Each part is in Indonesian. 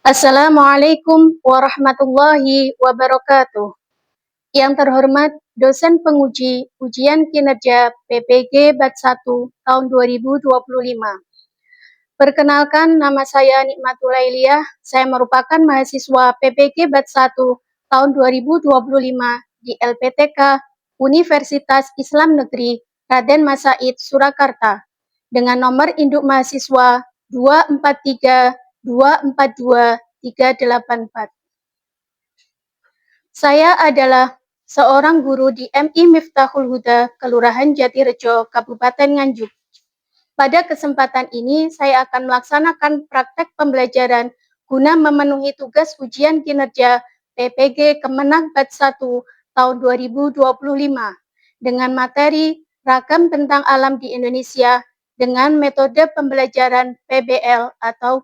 Assalamualaikum warahmatullahi wabarakatuh. Yang terhormat dosen penguji ujian kinerja PPG BAT 1 tahun 2025. Perkenalkan, nama saya Nikmatul Lailiyah. Saya merupakan mahasiswa PPG BAT 1 tahun 2025 di LPTK Universitas Islam Negeri Raden Mas Said Surakarta dengan nomor induk mahasiswa 243242384. Saya adalah seorang guru di MI Miftahul Huda, Kelurahan Jatirejo, Kabupaten Nganjuk. Pada kesempatan ini, saya akan melaksanakan praktek pembelajaran guna memenuhi tugas ujian kinerja PPG Kemenang BAT 1 tahun 2025 dengan materi ragam tentang alam di Indonesia dengan metode pembelajaran PBL atau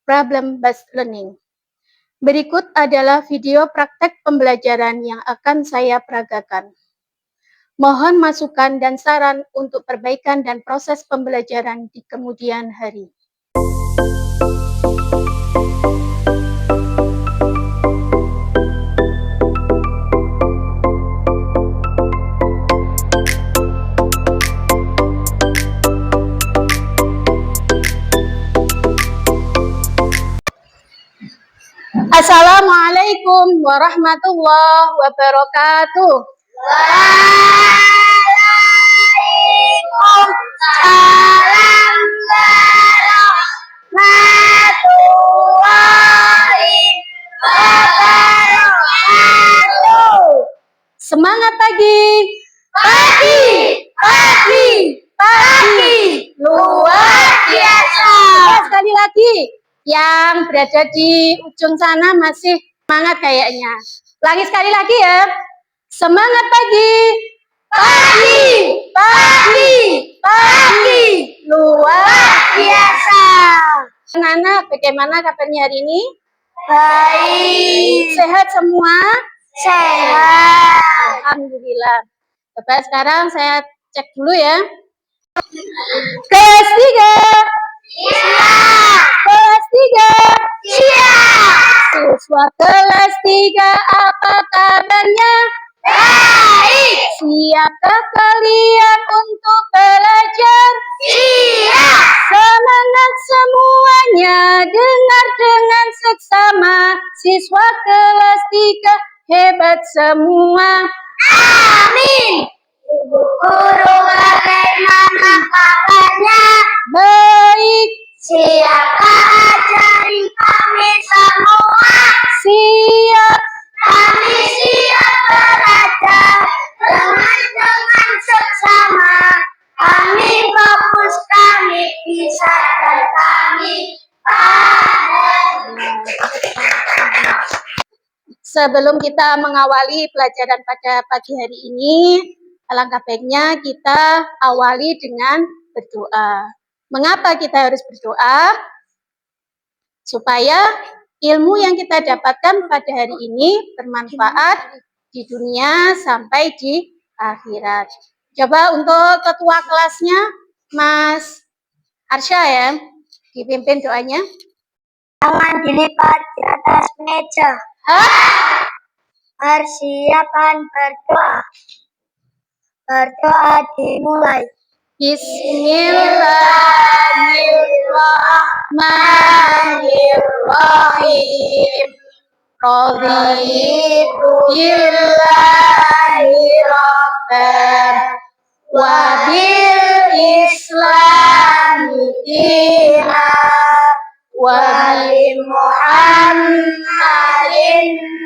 Problem Based Learning. Berikut adalah video praktek pembelajaran yang akan saya peragakan. Mohon masukan dan saran untuk perbaikan dan proses pembelajaran di kemudian hari. Assalamualaikum warahmatullahi wabarakatuh. Waalaikumsalam warahmatullahi wabarakatuh. Semangat pagi. Pagi. Luar biasa. Sekali lagi, yang berada di ujung sana masih semangat kayaknya. Lagi sekali lagi ya. Semangat pagi. Pagi. Luar biasa. Anak-anak, bagaimana kabarnya hari ini? Baik. Sehat semua? Sehat. Alhamdulillah. Coba sekarang saya cek dulu ya. Kelas 3. Siap. Kelas 3. Siap. Siswa kelas 3, apa kabarnya? Baik. Siapkah kalian untuk belajar? Siap. Semangat semuanya, dengar dengan seksama. Siswa kelas 3 hebat semua. Amin. Ibu guru, bagaimana kabarnya? Baik. Siapkah ajari kami semua? Siap. Kami siap belajar dengan seksama. Kami fokus, kami bisa, dan kami Sebelum kita mengawali pelajaran pada pagi hari ini, alangkah baiknya kita awali dengan berdoa. Mengapa kita harus berdoa? Supaya ilmu yang kita dapatkan pada hari ini bermanfaat di dunia sampai di akhirat. Coba untuk ketua kelasnya, Mas Arsya ya, dipimpin doanya. Tangan dilipat di atas meja. Persiapan berdoa. Berdoa dimulai. Bismillahirrahmanirrahim. Raditu billahi rabban wa bil islami dinan wa bi Muhammadin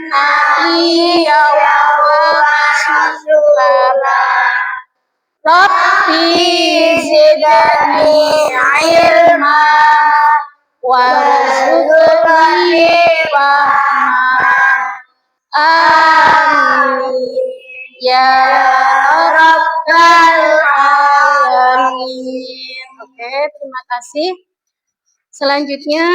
nabiyya wa rasulah. Rabbi zidni ilma warzuqni fahma. Amin ya rabbal alamin. Oke, terima kasih. Selanjutnya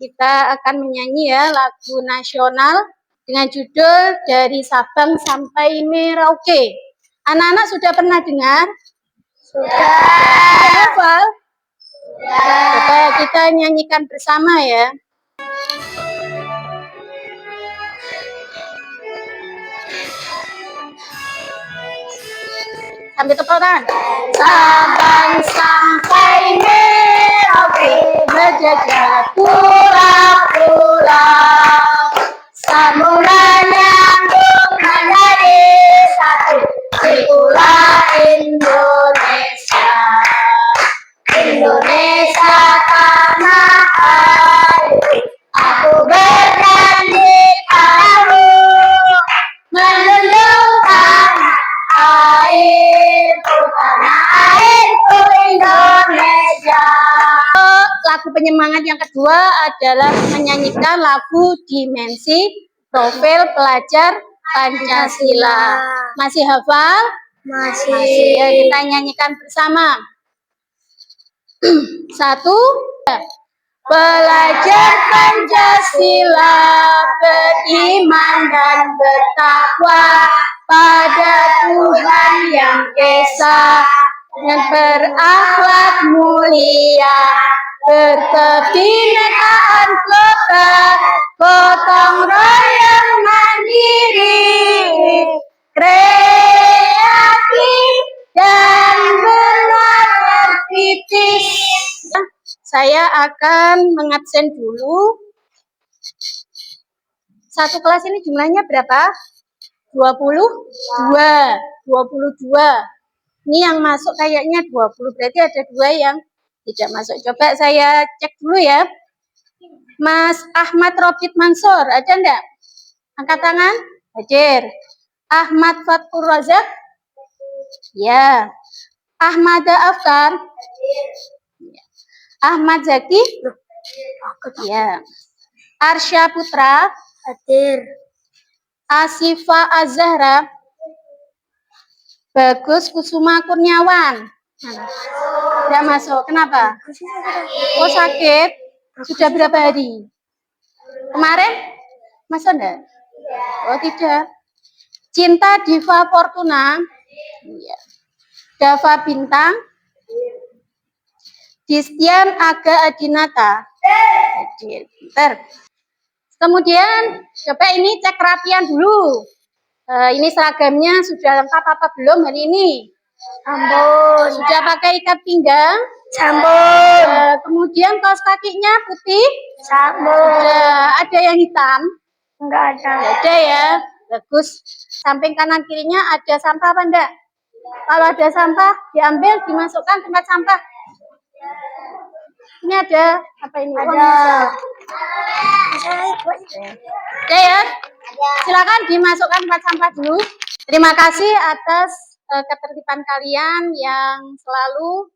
kita akan menyanyi ya lagu nasional dengan judul Dari Sabang Sampai Merauke. Anak-anak sudah pernah dengar? Sudah. Hafal? Coba kita nyanyikan bersama ya. Sambil tepuk tangan. Sabang sampai Merauke berjejak pulau-pulau. Samudra nyambung menjadi satu di pulau Indonesia. Indonesia tanah airku, aku berjanji padamu menunjukkan tanah airku Indonesia. Lagu penyemangat yang kedua adalah menyanyikan lagu Dimensi Profil Pelajar Pancasila. Masih hafal? Masih. Ya, kita nyanyikan bersama. 1, 2. Pelajar Pancasila beriman dan bertakwa pada Tuhan Yang Esa, dan berakhlak mulia, berkebinekaan global, gotong royong mandiri, kreatif dan bernalar kritis. Saya akan mengabsen dulu. Satu kelas ini jumlahnya berapa? 22. Ini yang masuk kayaknya 20. Berarti ada 2 yang tidak masuk. Coba saya cek dulu ya. Mas Ahmad Robit Mansur, ada enggak? Angkat tangan. Hadir. Ahmad Fatur Razak? Ya. Ahmad Afkar? Ahmad Zaki? Ya. Arsya Putra? Hadir. Asifa Azhara? Bagus Kusuma Kurniawan? Tidak masuk. Kenapa? Oh, sakit? Sudah berapa hari? Kemarin? Masa enggak? Oh, tidak. Cinta Diva Fortuna? Iya. Dava Bintang? Distian Aga Adinata? Pinter. Kemudian, coba ini cek kerapian dulu. Ini seragamnya sudah lengkap apa belum hari ini? Sampun. Sudah pakai ikat pinggang? Sampun. Kemudian kaos kakinya putih? Sampun. Sudah ada yang hitam? Enggak ada. Enggak ada ya. Bagus. Samping kanan kirinya ada sampah apa enggak? Kalau ada sampah, diambil, dimasukkan tempat sampah. Ini ada apa ini? Ada. Oke ya. Silakan dimasukkan tempat sampah dulu. Terima kasih atas ketertiban kalian yang selalu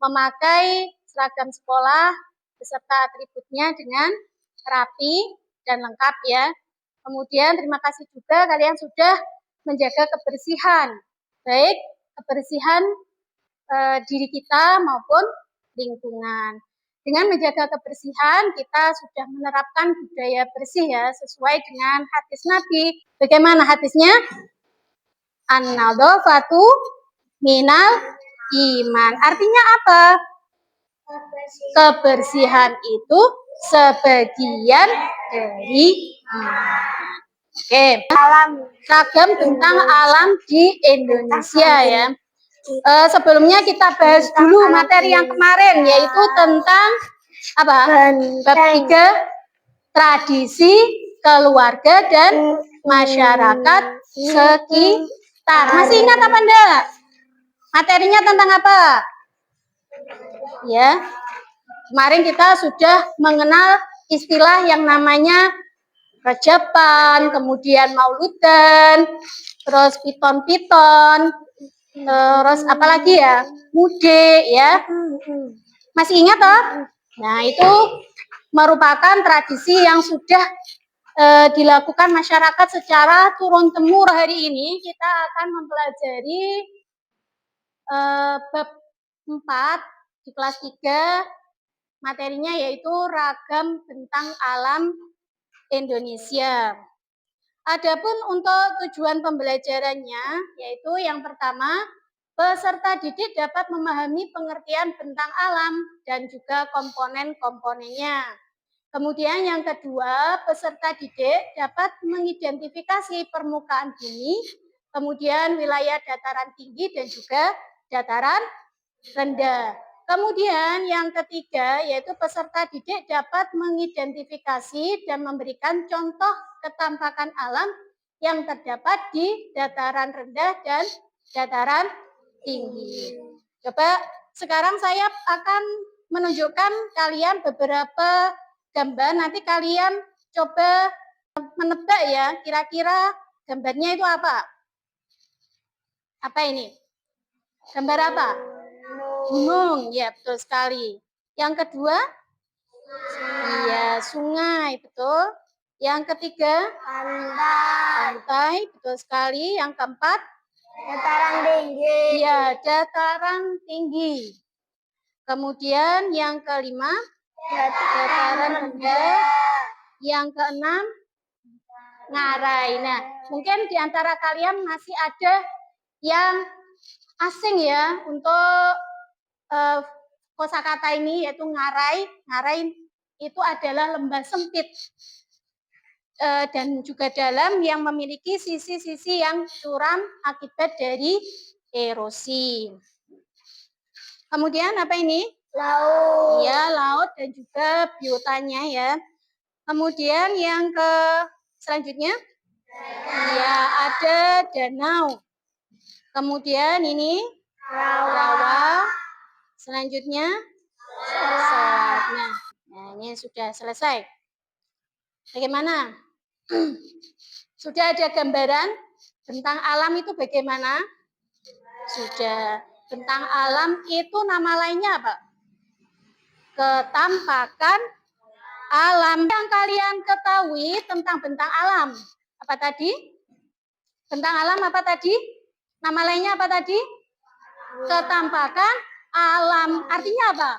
memakai seragam sekolah beserta atributnya dengan rapi dan lengkap ya. Kemudian terima kasih juga kalian sudah menjaga kebersihan, baik kebersihan diri kita maupun lingkungan. Dengan menjaga kebersihan, kita sudah menerapkan budaya bersih ya, sesuai dengan hadis Nabi. Bagaimana hadisnya? An-nadhafatu minal iman. Artinya apa? Kebersihan itu sebagian dari iman. Oke. Seragam tentang alam di Indonesia ya. Sebelumnya kita bahas dulu materi yang kemarin, yaitu tentang apa? Bab 3, tradisi keluarga dan masyarakat sekitar. Masih ingat apa enggak? Materinya tentang apa? Ya. Kemarin kita sudah mengenal istilah yang namanya Rajaban, kemudian Mauludan, terus piton-piton, terus apalagi ya, mude ya, masih ingat toh? Nah itu merupakan tradisi yang sudah dilakukan masyarakat secara turun temur. Hari ini kita akan mempelajari bab 4 di kelas 3, materinya yaitu ragam bentang alam Indonesia. Adapun untuk tujuan pembelajarannya, yaitu yang pertama, peserta didik dapat memahami pengertian bentang alam dan juga komponen-komponennya. Kemudian yang kedua, peserta didik dapat mengidentifikasi permukaan bumi kemudian wilayah dataran tinggi dan juga dataran rendah. Kemudian yang ketiga yaitu peserta didik dapat mengidentifikasi dan memberikan contoh ketampakan alam yang terdapat di dataran rendah dan dataran tinggi. Coba sekarang saya akan menunjukkan kalian beberapa gambar, nanti kalian coba menebak ya, kira-kira gambarnya itu apa? Apa ini? Gambar apa? Gunung, ya betul sekali. Yang kedua? Iya, sungai, betul. Yang ketiga? Pantai, betul sekali. Yang keempat? Dataran tinggi. Iya, dataran tinggi. Kemudian yang kelima? Dataran rendah. Yang keenam? Ngarai. Nah, mungkin di antara kalian masih ada yang asing ya untuk kosakata ini, yaitu ngarai. Ngarai itu adalah lembah sempit dan juga dalam yang memiliki sisi-sisi yang curam akibat dari erosi. Kemudian apa ini? Laut. Ya, laut dan juga biotanya ya. Kemudian yang selanjutnya? Ya, ada danau. Kemudian ini rawa. Selanjutnya selat. Nah, ini sudah selesai. Bagaimana? Sudah ada gambaran bentang alam itu bagaimana? Sudah. Bentang alam itu nama lainnya apa? Ketampakan alam. Yang kalian ketahui tentang bentang alam apa tadi? Bentang alam apa tadi? Nama lainnya apa tadi? Ketampakan alam. Artinya apa?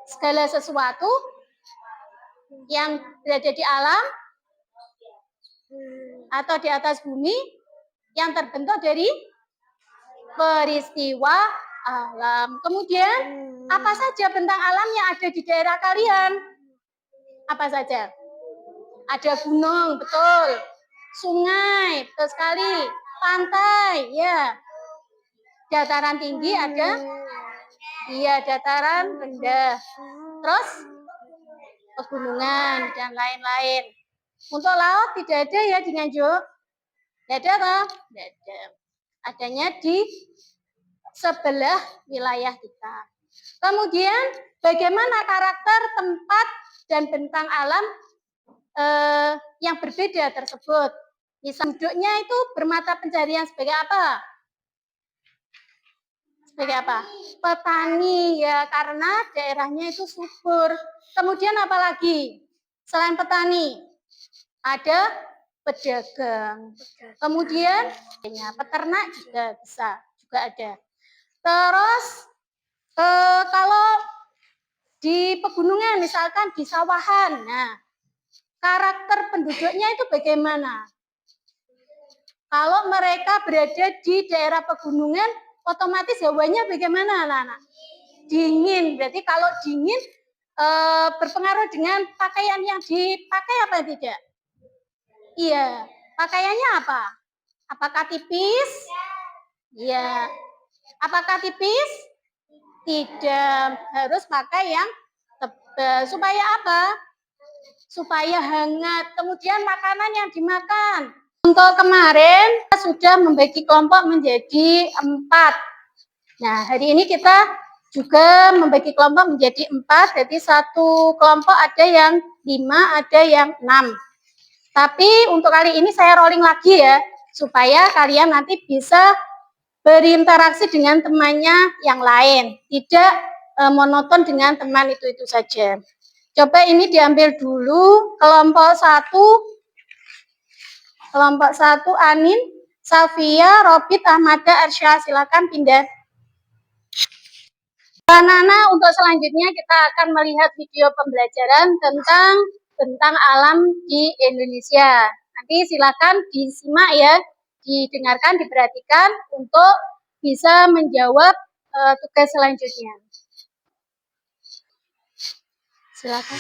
Segala sesuatu yang berada di alam atau di atas bumi yang terbentuk dari peristiwa alam. Kemudian apa saja bentang alam yang ada di daerah kalian? Apa saja? Ada gunung, betul. Sungai, betul sekali. Pantai, ya. Dataran tinggi ada? Iya, dataran rendah. Terus pegunungan dan lain-lain. Untuk laut tidak ada ya di Nganjuk? Tidak ada toh? Tidak ada. Adanya di sebelah wilayah kita. Kemudian bagaimana karakter tempat dan bentang alam yang berbeda tersebut? Misal duduknya itu bermata pencarian sebagai apa? Sebagai apa? Petani ya, karena daerahnya itu subur. Kemudian apa lagi? Selain petani, ada pedagang. Kemudian peternak juga bisa, juga ada. Terus kalau di pegunungan, misalkan di sawahan, nah karakter penduduknya itu bagaimana? Kalau mereka berada di daerah pegunungan, otomatis hawanya bagaimana, anak-anak? Dingin. Berarti kalau dingin berpengaruh dengan pakaian yang dipakai apa tidak? Iya. Pakaiannya apa? Apakah tipis? Iya. Apakah tipis? Tidak. Harus pakai yang tebal. Supaya apa? Supaya hangat. Kemudian makanan yang dimakan. Untuk kemarin kita sudah membagi kelompok menjadi 4. Nah, hari ini kita juga membagi kelompok menjadi 4. Jadi satu kelompok ada yang 5, ada yang 6. Tapi untuk kali ini saya rolling lagi ya, supaya kalian nanti bisa berinteraksi dengan temannya yang lain. Tidak monoton dengan teman itu saja. Coba ini diambil dulu kelompok 1. Kelompok 1 Anin, Safia, Robit, Ahmada, Arsya. Silakan pindah. Anak-anak, untuk selanjutnya kita akan melihat video pembelajaran tentang bentang alam di Indonesia. Nanti silakan disimak ya, didengarkan, diperhatikan untuk bisa menjawab tugas selanjutnya. Silakan.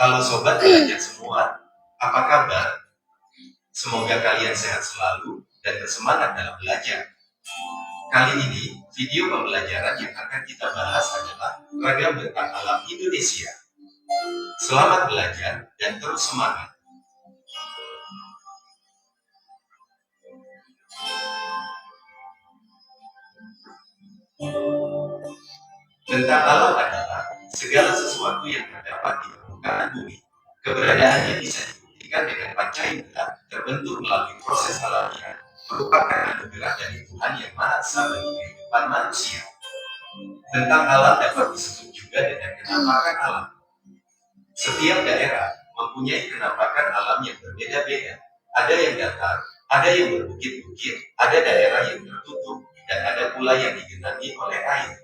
Halo sobat belajar semua, apa kabar? Semoga kalian sehat selalu dan bersemangat dalam belajar. Kali ini, video pembelajaran yang akan kita bahas adalah ragam bentang alam Indonesia. Selamat belajar dan terus semangat. Bentang alam adalah segala sesuatu yang terdapat di permukaan bumi. Keberadaannya bisa dibuktikan dengan panca indera terbentuk melalui proses alamiah, merupakan anugerah dari Tuhan yang Maha Esa bagi kehidupan manusia. Bentang alam dapat disebut juga dengan kenampakan alam. Setiap daerah mempunyai kenampakan alam yang berbeda-beda. Ada yang datar, ada yang berbukit-bukit, ada daerah yang tertutup, dan ada pula yang digenangi oleh air.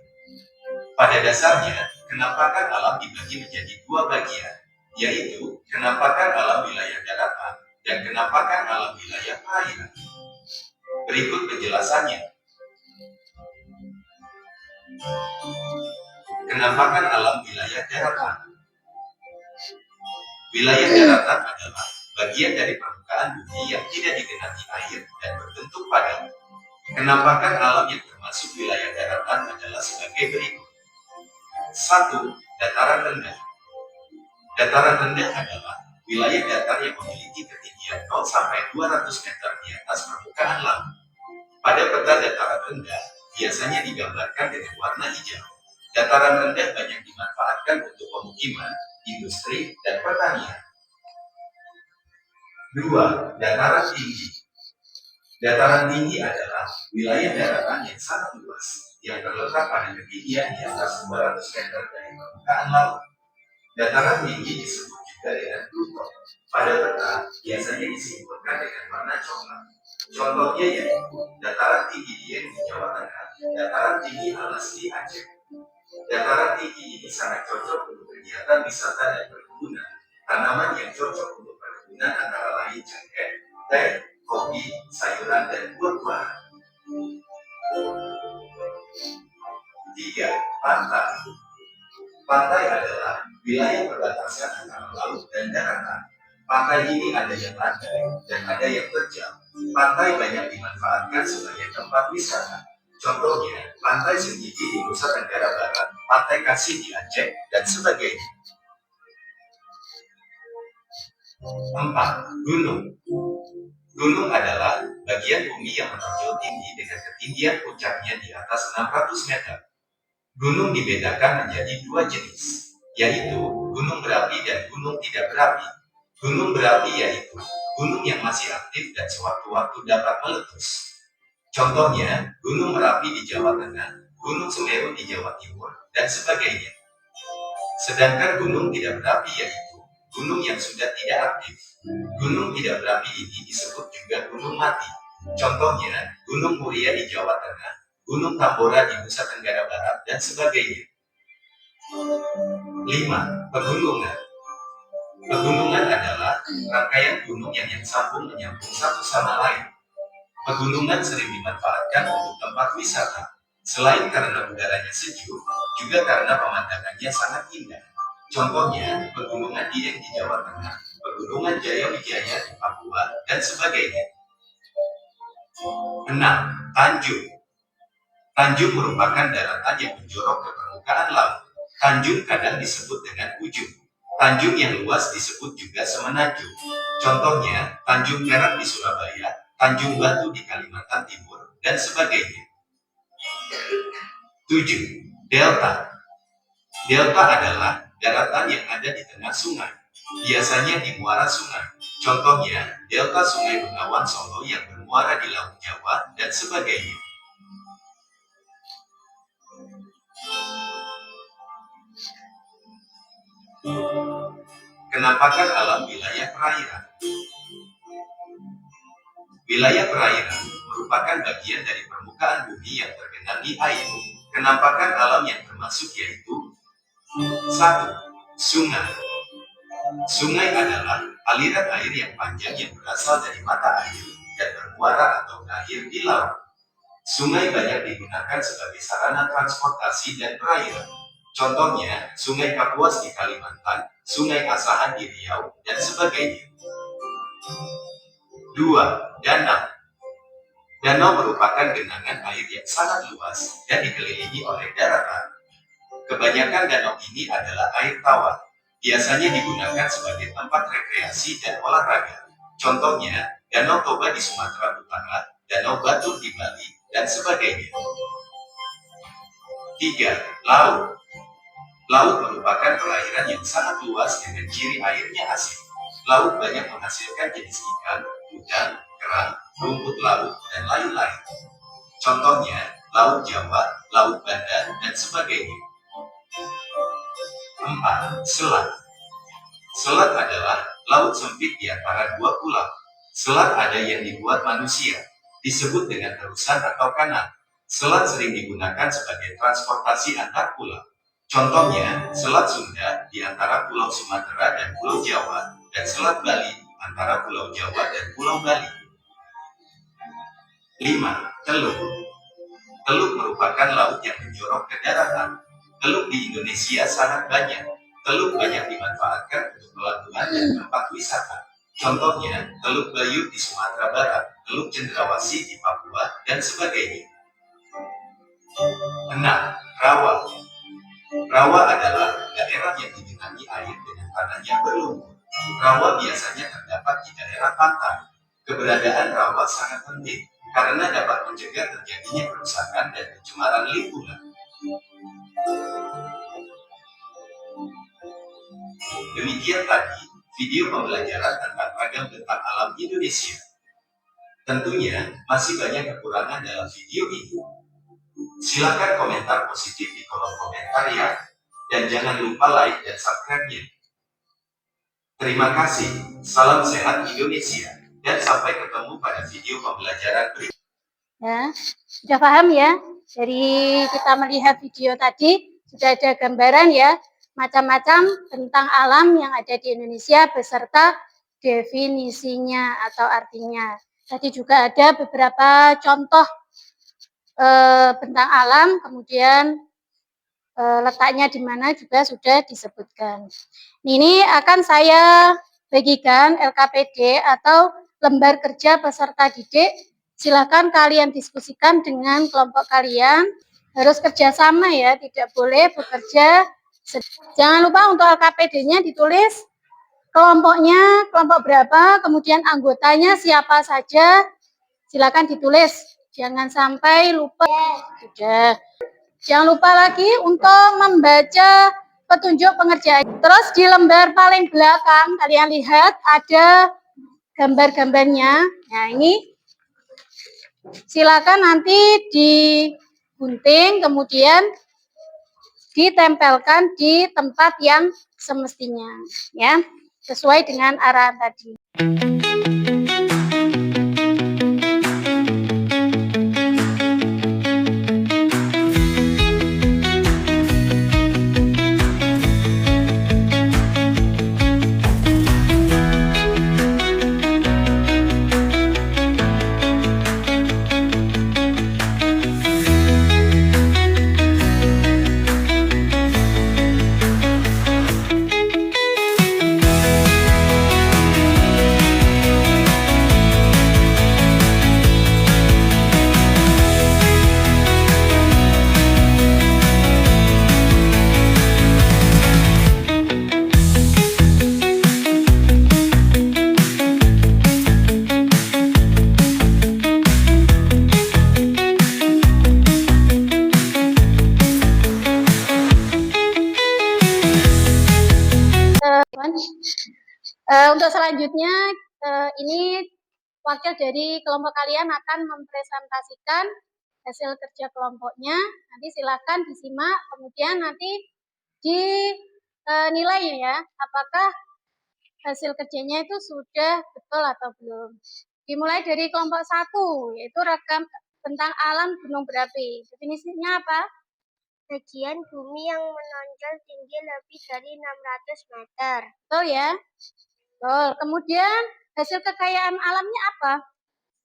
Pada dasarnya, kenampakan alam dibagi menjadi dua bagian, yaitu kenampakan alam wilayah daratan dan kenampakan alam wilayah perairan. Berikut penjelasannya. Kenampakan alam wilayah daratan. Wilayah daratan adalah bagian dari permukaan bumi yang tidak digenangi air dan berbentuk padat. Kenampakan alam yang termasuk wilayah daratan adalah sebagai berikut. 1. Dataran rendah. Dataran rendah adalah wilayah datar yang memiliki ketinggian 0 sampai 200 meter di atas permukaan laut. Pada peta dataran rendah, biasanya digambarkan dengan warna hijau. Dataran rendah banyak dimanfaatkan untuk pemukiman, industri, dan pertanian. 2. Dataran tinggi. Dataran tinggi adalah wilayah daratan yang sangat luas, yang terletak pada ketinggian di atas 200 meter dari permukaan laut. Dataran tinggi disebut juga dengan bluetop. Pada peta, biasanya disimbolkan dengan warna coklat. Contohnya yaitu dataran tinggi Dieng di Jawa Tengah, dataran tinggi Alas di Aceh. Dataran tinggi ini sangat cocok untuk kegiatan wisata dan perkebunan. Tanaman yang cocok untuk perkebunan antara lain cengkeh, teh, kopi, sayuran, dan buah-buahan. 3. Pantai. Pantai adalah wilayah perbatasan antara laut dan daratan. Pantai ini ada yang landai dan ada yang terjal. Pantai banyak dimanfaatkan sebagai tempat wisata. Contohnya, Pantai Senggigi di Nusa Tenggara Barat, Pantai Kasih di Aceh, dan sebagainya. 4. Gunung. Gunung adalah bagian bumi yang menonjol tinggi dengan ketinggian puncaknya di atas 600 meter. Gunung dibedakan menjadi dua jenis, yaitu gunung berapi dan gunung tidak berapi. Gunung berapi yaitu gunung yang masih aktif dan sewaktu-waktu dapat meletus. Contohnya, Gunung Merapi di Jawa Tengah, Gunung Semeru di Jawa Timur, dan sebagainya. Sedangkan gunung tidak berapi yaitu gunung yang sudah tidak aktif. Gunung tidak berapi ini disebut juga gunung mati. Contohnya, Gunung Muria di Jawa Tengah, Gunung Tambora di Nusa Tenggara Barat, dan sebagainya. 5. Pegunungan. Pegunungan adalah rangkaian gunung yang sambung menyambung satu sama lain. Pegunungan sering dimanfaatkan untuk tempat wisata. Selain karena udaranya sejuk, juga karena pemandangannya sangat indah. Contohnya, Pegunungan Dieng di Jawa Tengah, Pegunungan Jayawijaya di Papua, dan sebagainya. 6. Tanjung. Tanjung merupakan daratan yang menjorok ke permukaan laut. Tanjung kadang disebut dengan ujung. Tanjung yang luas disebut juga semenanjung. Contohnya, Tanjung Perak di Surabaya, Tanjung Batu di Kalimantan Timur, dan sebagainya. 7. Delta. Delta adalah daratan yang ada di tengah sungai, biasanya di muara sungai. Contohnya, delta Sungai Bengawan Solo yang bermuara di Laut Jawa, dan sebagainya. Kenampakan alam wilayah perairan. Wilayah perairan merupakan bagian dari permukaan bumi yang tergenangi air. Kenampakan alam yang termasuk yaitu 1. Sungai. Sungai adalah aliran air yang panjang yang berasal dari mata air dan bermuara atau berakhir di laut. Sungai banyak digunakan sebagai sarana transportasi dan perairan. Contohnya, Sungai Kapuas di Kalimantan, Sungai Asahan di Riau, dan sebagainya. 2. Danau. Danau merupakan genangan air yang sangat luas dan dikelilingi oleh daratan. Kebanyakan danau ini adalah air tawar. Biasanya digunakan sebagai tempat rekreasi dan olahraga. Contohnya, Danau Toba di Sumatera Utara, Danau Batur di Bali, dan sebagainya. 3. Laut. Laut merupakan perairan yang sangat luas dengan ciri airnya asin. Laut banyak menghasilkan jenis ikan, udang, kerang, rumput laut, dan lain-lain. Contohnya, Laut Jawa, Laut Banda, dan sebagainya. 4. Selat. Selat adalah laut sempit di antara dua pulau. Selat ada yang dibuat manusia, disebut dengan terusan atau kanal. Selat sering digunakan sebagai transportasi antar pulau. Contohnya, Selat Sunda di antara Pulau Sumatera dan Pulau Jawa, dan Selat Bali antara Pulau Jawa dan Pulau Bali. 5. Teluk. Teluk merupakan laut yang menjorok ke daratan. Teluk di Indonesia sangat banyak. Teluk banyak dimanfaatkan untuk pelabuhan dan tempat wisata. Contohnya, Teluk Bayur di Sumatera Barat, Teluk Cendrawasih di Papua, dan sebagainya. 6. Rawa. Rawa adalah daerah yang digenangi air dengan tanah yang berlumpur. Rawa biasanya terdapat di daerah pantai. Keberadaan rawa sangat penting, karena dapat mencegah terjadinya kerusakan dan pencemaran lingkungan. Demikian tadi video pembelajaran tentang ragam bentang alam Indonesia. Tentunya masih banyak kekurangan dalam video ini. Silakan komentar positif di kolom komentar ya, dan jangan lupa like dan subscribe-nya. Terima kasih, salam sehat Indonesia, dan sampai ketemu pada video pembelajaran berikutnya. Ya, sudah paham ya? Dari kita melihat video tadi, sudah ada gambaran ya, macam-macam tentang alam yang ada di Indonesia beserta definisinya atau artinya. Tadi juga ada beberapa contoh bentang alam, kemudian letaknya di mana juga sudah disebutkan. Ini akan saya bagikan LKPD atau lembar kerja peserta didik. Silakan kalian diskusikan dengan kelompok kalian. Harus kerjasama ya, tidak boleh bekerja. Jangan lupa untuk LKPD-nya ditulis kelompoknya, kelompok berapa, kemudian anggotanya siapa saja. Silakan ditulis. Jangan sampai lupa. Sudah. Jangan lupa lagi untuk membaca petunjuk pengerjaan. Terus di lembar paling belakang kalian lihat ada gambar-gambarnya. Nah ini silakan nanti digunting kemudian ditempelkan di tempat yang semestinya, ya, sesuai dengan arahan tadi. Untuk selanjutnya ini wakil dari kelompok kalian akan mempresentasikan hasil kerja kelompoknya. Nanti silakan disimak, kemudian nanti dinilai ya, apakah hasil kerjanya itu sudah betul atau belum. Dimulai dari kelompok 1, yaitu ragam bentang alam gunung berapi. Definisinya apa? Bagian bumi yang menonjol tinggi lebih dari 600 meter. Betul ya? Betul. Kemudian hasil kekayaan alamnya apa?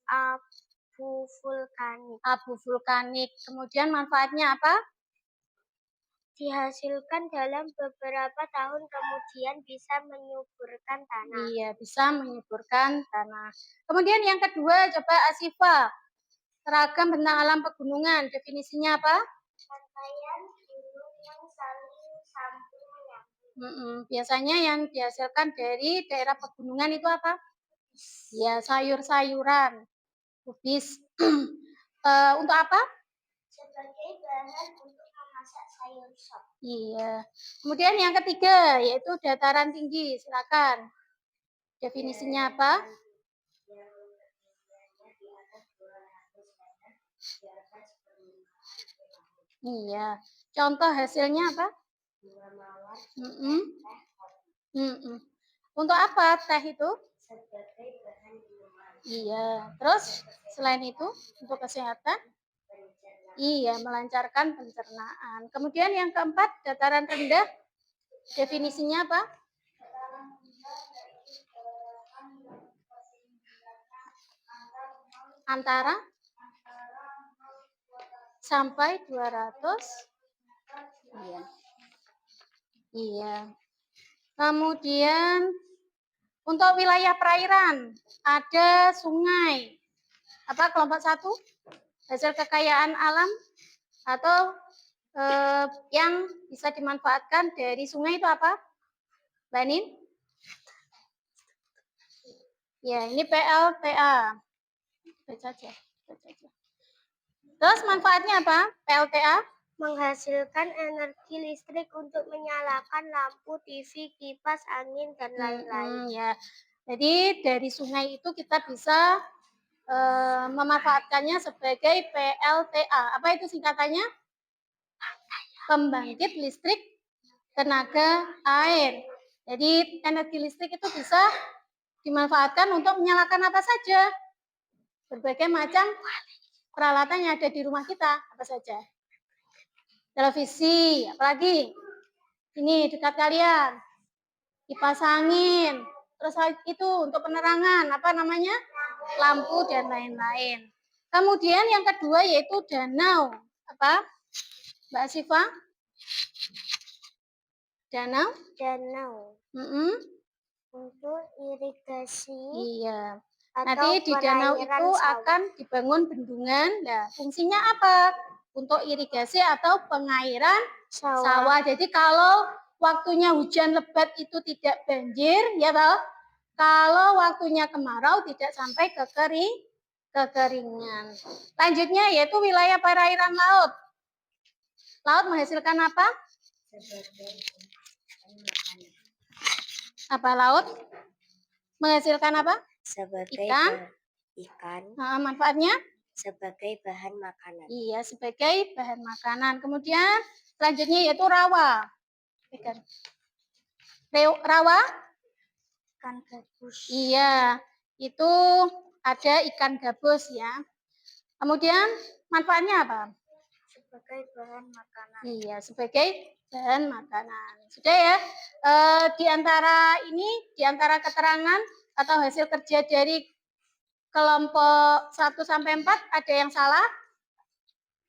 Abu vulkanik. Abu vulkanik. Kemudian manfaatnya apa? dihasilkan dalam beberapa tahun kemudian bisa menyuburkan tanah. Iya, bisa menyuburkan tanah. Kemudian yang kedua, coba Asifa. Seragam bentang alam pegunungan, definisinya apa? Rangkaian gunung yang saling sambung menyambung. Biasanya yang dihasilkan dari daerah pegunungan itu apa? Ya, sayur-sayuran, kubis. Untuk apa? Sebagai bahan untuk memasak sayur sop. Iya. Kemudian yang ketiga, yaitu dataran tinggi. Silakan. Definisinya apa? Iya. Contoh hasilnya apa? Untuk apa teh itu? Sebagai bahan minuman. Iya. Terus selain itu untuk kesehatan? Iya, melancarkan pencernaan. Kemudian yang keempat, dataran rendah. Definisinya apa? Antara sampai 200. Iya. Iya. Kemudian untuk wilayah perairan ada sungai. Apa kelompok 1? Hasil kekayaan alam atau yang bisa dimanfaatkan dari sungai itu apa? Mbak Nin? Ya, ini PLTA. Baca aja. Terus manfaatnya apa? PLTA? Menghasilkan energi listrik untuk menyalakan lampu, TV, kipas angin, dan lain-lain. Ya. Jadi dari sungai itu kita bisa memanfaatkannya sebagai PLTA. Apa itu singkatannya? Pembangkit listrik tenaga air. Jadi energi listrik itu bisa dimanfaatkan untuk menyalakan apa saja. Berbagai macam peralatan yang ada di rumah kita, apa saja. Televisi, apalagi? Ini dekat kalian. Kipas angin. Terus itu untuk penerangan, apa namanya? Lampu dan lain-lain. Kemudian yang kedua yaitu danau. Apa? Mbak Siva? Danau? Danau. Untuk irigasi. Iya. Nanti di danau itu akan dibangun bendungan. Nah, fungsinya apa? Untuk irigasi atau pengairan sawah. Jadi kalau waktunya hujan lebat itu tidak banjir, ya toh? Kalau waktunya kemarau tidak sampai kekeringan. Lanjutnya yaitu wilayah perairan laut. Laut menghasilkan apa? Apa laut? Menghasilkan apa? Sebagai ikan. Nah, manfaatnya? Sebagai bahan makanan. Iya, sebagai bahan makanan. Kemudian selanjutnya yaitu rawa. Rawa? Ikan gabus. Iya, itu ada ikan gabus ya. Kemudian manfaatnya apa? Sebagai bahan makanan. Iya, sebagai bahan makanan. Sudah ya. Di antara keterangan atau hasil kerja dari kelompok 1 sampai 4 ada yang salah?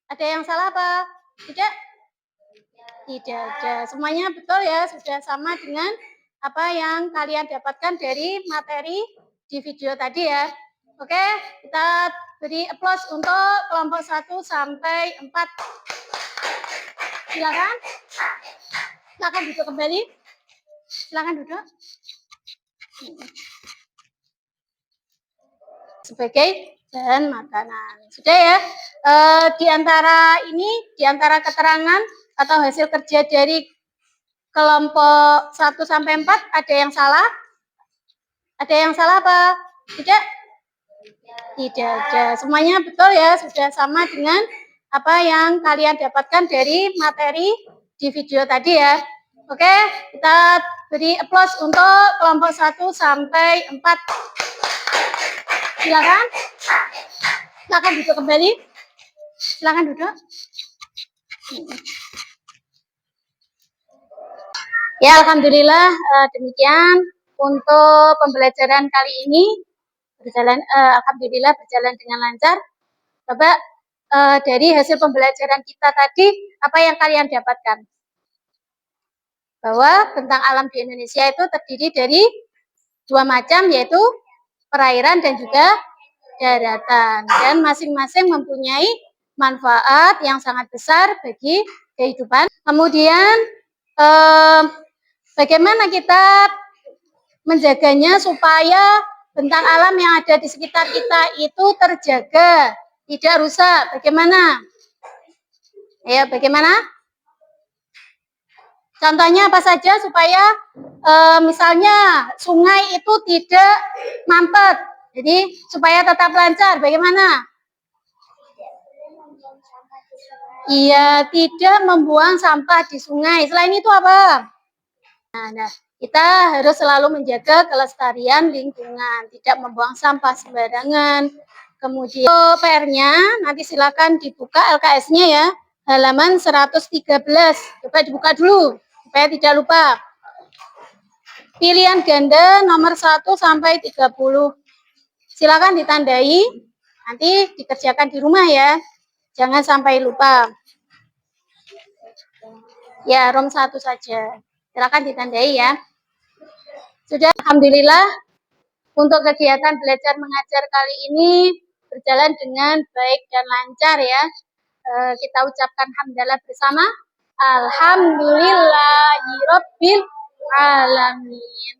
Ada yang salah apa? Tidak? Tidak ada. Semuanya betul ya, sudah sama dengan apa yang kalian dapatkan dari materi di video tadi ya. Oke, kita beri applause untuk kelompok 1 sampai 4. Silakan. Silakan duduk kembali. Silakan duduk. Sebagai bahan makanan. Sudah ya. Di antara keterangan atau hasil kerja dari kelompok 1 sampai 4 ada yang salah? Ada yang salah apa? Tidak? Tidak ada. Semuanya betul ya, sudah sama dengan apa yang kalian dapatkan dari materi di video tadi ya. Oke, kita beri applause untuk kelompok 1 sampai 4. Silakan. Silakan duduk kembali. Silakan duduk. Ya, alhamdulillah demikian untuk pembelajaran kali ini alhamdulillah berjalan dengan lancar. Coba dari hasil pembelajaran kita tadi apa yang kalian dapatkan? bahwa bentang alam di Indonesia itu terdiri dari dua macam, yaitu perairan dan juga daratan, dan masing-masing mempunyai manfaat yang sangat besar bagi kehidupan. Kemudian bagaimana kita menjaganya supaya bentang alam yang ada di sekitar kita itu terjaga, tidak rusak? Bagaimana? Ayo, bagaimana? Contohnya apa saja supaya misalnya sungai itu tidak mampet, jadi supaya tetap lancar, bagaimana? Iya, tidak membuang sampah di sungai. Selain itu apa? Nah, kita harus selalu menjaga kelestarian lingkungan, tidak membuang sampah sembarangan. Kemudian PR-nya nanti silakan dibuka LKS-nya ya, halaman 113. Coba dibuka dulu supaya tidak lupa. Pilihan ganda nomor 1 sampai 30. Silakan ditandai, nanti dikerjakan di rumah ya. Jangan sampai lupa. Ya, ROM 1 saja. Silakan ditandai ya. Sudah, alhamdulillah untuk kegiatan belajar mengajar kali ini berjalan dengan baik dan lancar ya. Kita ucapkan hamdalah bersama. Alhamdulillahirabbil alamin.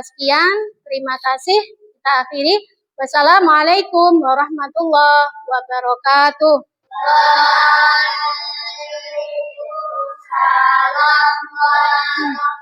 Sekian, terima kasih. Kita akhiri. Wassalamualaikum warahmatullahi wabarakatuh. Waalaikumsalam warahmatullahi wabarakatuh.